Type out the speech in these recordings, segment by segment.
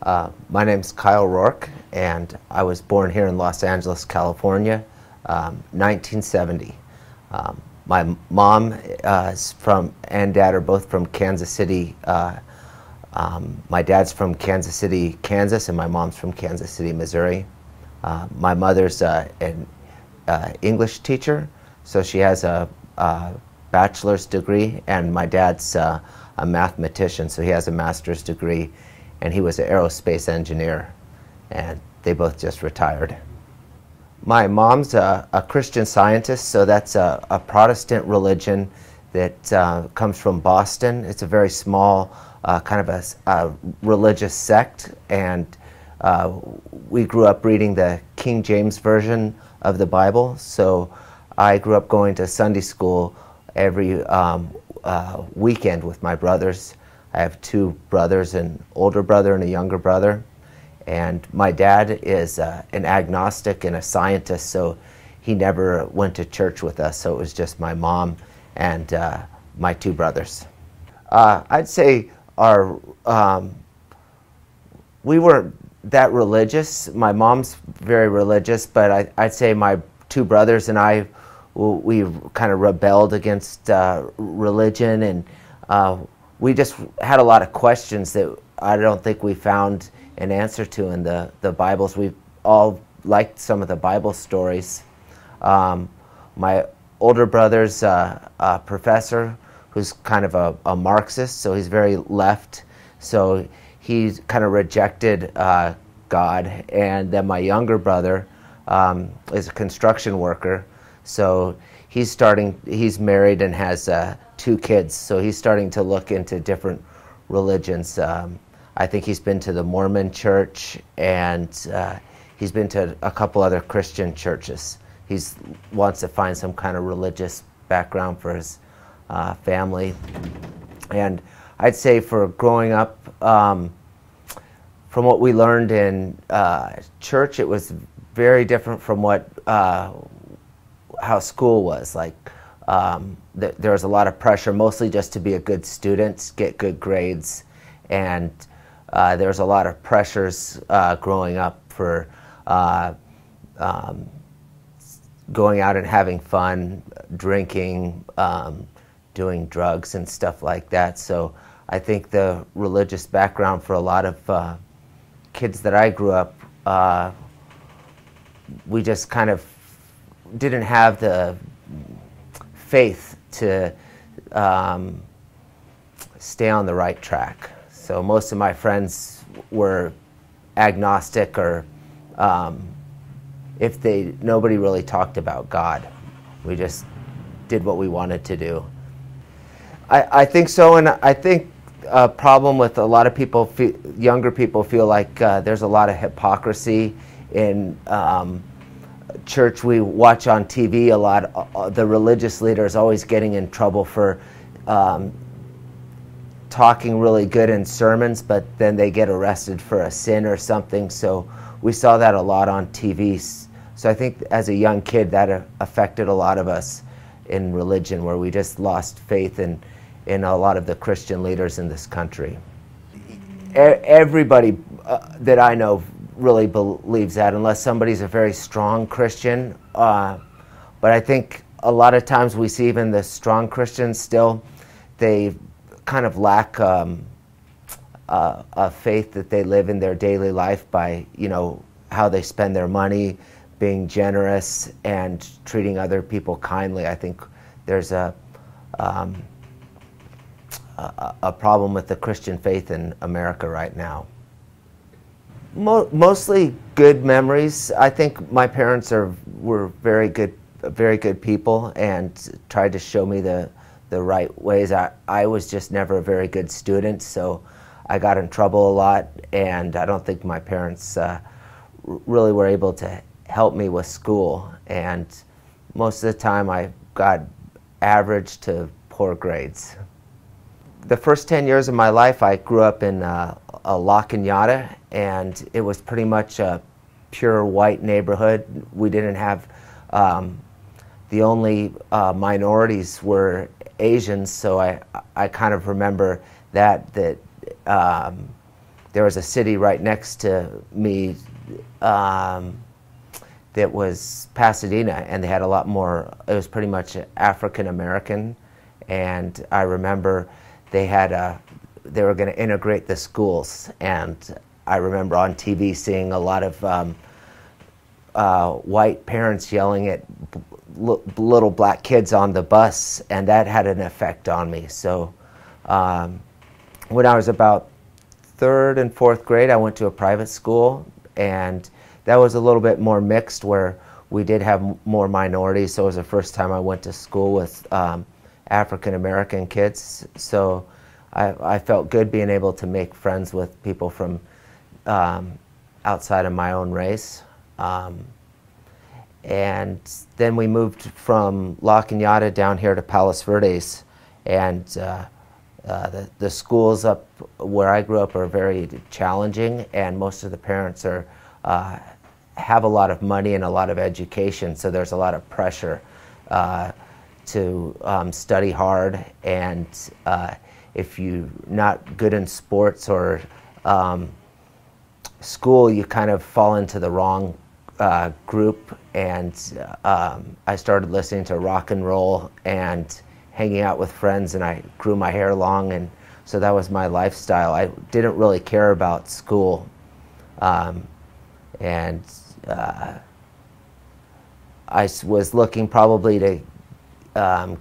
My name's Kyle Rourke, and I was born here in Los Angeles, California, 1970. My mom is from, and dad are both from Kansas City. My dad's from Kansas City, Kansas, and my mom's from Kansas City, Missouri. My mother's an English teacher, so she has a bachelor's degree, and my dad's a mathematician, so he has a master's degree, and he was an aerospace engineer, and they both just retired. My mom's a Christian Scientist, so that's a Protestant religion that comes from Boston. It's a very small kind of a religious sect, and we grew up reading the King James Version of the Bible, so I grew up going to Sunday school every weekend with my brothers. I have two brothers, an older brother and a younger brother. And my dad is an agnostic and a scientist, so he never went to church with us, so it was just my mom and my two brothers. I'd say we weren't that religious. My mom's very religious, but I'd say my two brothers and I, we kind of rebelled against religion, and we just had a lot of questions that I don't think we found an answer to in the Bibles. We all liked some of the Bible stories. My older brother's a professor who's kind of a Marxist, so he's very left, so he kind of rejected God. And then my younger brother is a construction worker, so he's married and has two kids, so he's starting to look into different religions. I think he's been to the Mormon church, and he's been to a couple other Christian churches. He wants to find some kind of religious background for his family. And I'd say for growing up, from what we learned in church, it was very different from what how school was. Like there was a lot of pressure, mostly just to be a good student, get good grades, and there was a lot of pressures growing up for going out and having fun, drinking, doing drugs and stuff like that. So I think the religious background for a lot of kids that I grew up, we just kind of didn't have the faith to stay on the right track. So most of my friends were agnostic, or nobody really talked about God. We just did what we wanted to do. I think so, and I think a problem with a lot of people, younger people, feel like there's a lot of hypocrisy in church. We watch on TV a lot. The religious leader is always getting in trouble for talking really good in sermons, but then they get arrested for a sin or something. So we saw that a lot on TV. So I think as a young kid that affected a lot of us in religion, where we just lost faith in a lot of the Christian leaders in this country. Everybody that I know really believes that, unless somebody's a very strong Christian. But I think a lot of times we see even the strong Christians still, they kind of lack a faith that they live in their daily life by, how they spend their money, being generous and treating other people kindly. I think there's a problem with the Christian faith in America right now. Mostly good memories. I think my parents were very good people and tried to show me the right ways. I was just never a very good student, so I got in trouble a lot, and I don't think my parents really were able to help me with school, and most of the time I got average to poor grades. The first 10 years of my life, I grew up in a La Cañada, and it was pretty much a pure white neighborhood. We didn't have, the only minorities were Asians, so I kind of remember that there was a city right next to me that was Pasadena, and they had a lot more. It was pretty much African American, and I remember they were going to integrate the schools, and I remember on TV seeing a lot of white parents yelling at little black kids on the bus, and that had an effect on me. So when I was about 3rd and 4th grade, I went to a private school, and that was a little bit more mixed, where we did have more minorities. So it was the first time I went to school with African American kids. So I felt good being able to make friends with people from outside of my own race. And then we moved from La Cañada down here to Palos Verdes, and the schools up where I grew up are very challenging, and most of the parents have a lot of money and a lot of education, so there's a lot of pressure to study hard, and if you're not good in sports or school, you kind of fall into the wrong group. And I started listening to rock and roll and hanging out with friends, and I grew my hair long, and so that was my lifestyle. I didn't really care about school, and I was looking probably to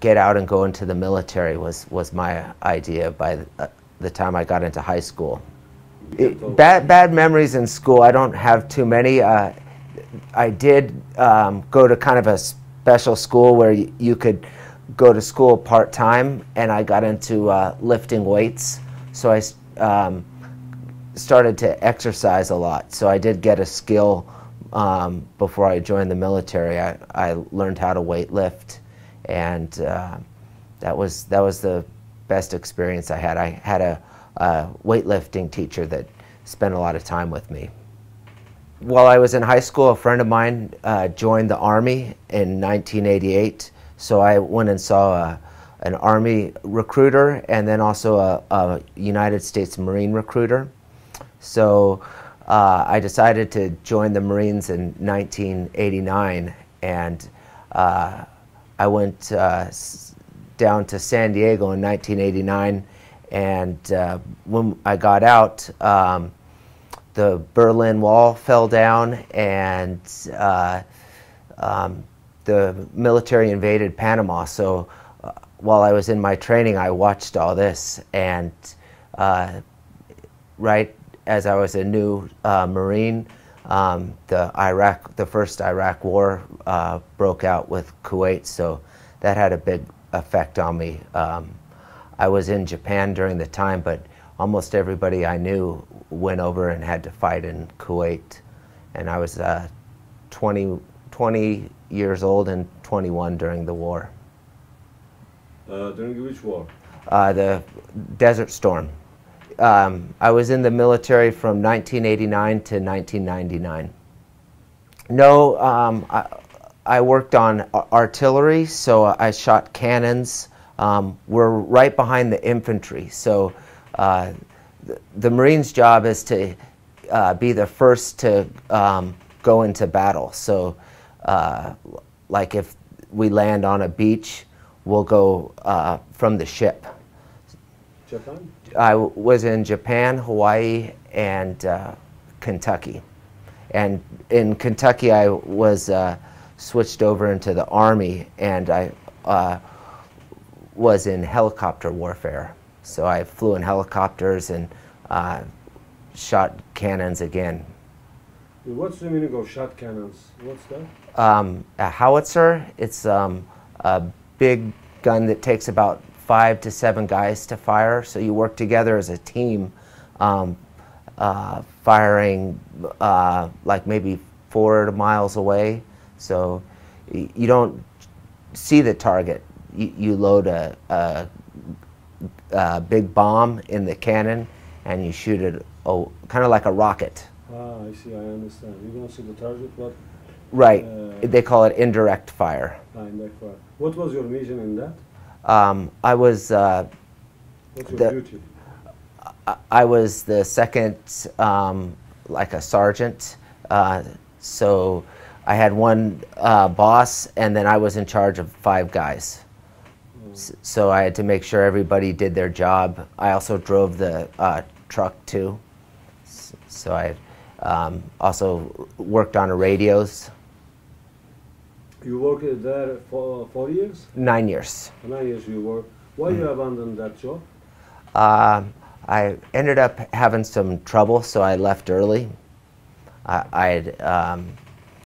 get out and go into the military was my idea by the time I got into high school. Bad memories in school, I don't have too many. I did go to kind of a special school where you could go to school part-time, and I got into lifting weights. So I started to exercise a lot. So I did get a skill before I joined the military. I learned how to weight lift, and that was the best experience I had. I had a weightlifting teacher that spent a lot of time with me. While I was in high school, a friend of mine joined the Army in 1988, so I went and saw an Army recruiter and then also a United States Marine recruiter. So I decided to join the Marines in 1989, and I went down to San Diego in 1989, and when I got out, the Berlin Wall fell down, and the military invaded Panama. So while I was in my training, I watched all this, and right as I was a new Marine, the first Iraq War broke out with Kuwait, so that had a big effect on me. I was in Japan during the time, but almost everybody I knew went over and had to fight in Kuwait. And I was 20 years old and 21 during the war. During which war? The Desert Storm. I was in the military from 1989 to 1999. No, I worked on artillery, so I shot cannons. We're right behind the infantry, so the Marines' job is to be the first to go into battle. So like if we land on a beach, we'll go from the ship. Japan? I was in Japan, Hawaii, and Kentucky. And in Kentucky, I was switched over into the Army, and I was in helicopter warfare. So I flew in helicopters and shot cannons again. What's the meaning of shot cannons? What's that? A howitzer, it's a big gun that takes about 5 to 7 guys to fire. So you work together as a team, firing like maybe 4 miles away. So you don't see the target. You load a big bomb in the cannon, and you shoot it kind of like a rocket. Ah, I see, I understand. You don't see the target, but... Right. They call it indirect fire. Indirect fire. What was your mission in that? I was... What's your duty? I was the second, like a sergeant. So I had one boss, and then I was in charge of 5 guys. So I had to make sure everybody did their job. I also drove the truck too. So I also worked on the radios. You worked there for 4 years? 9 years. 9 years you worked. Why you abandoned that job? I ended up having some trouble, so I left early. I had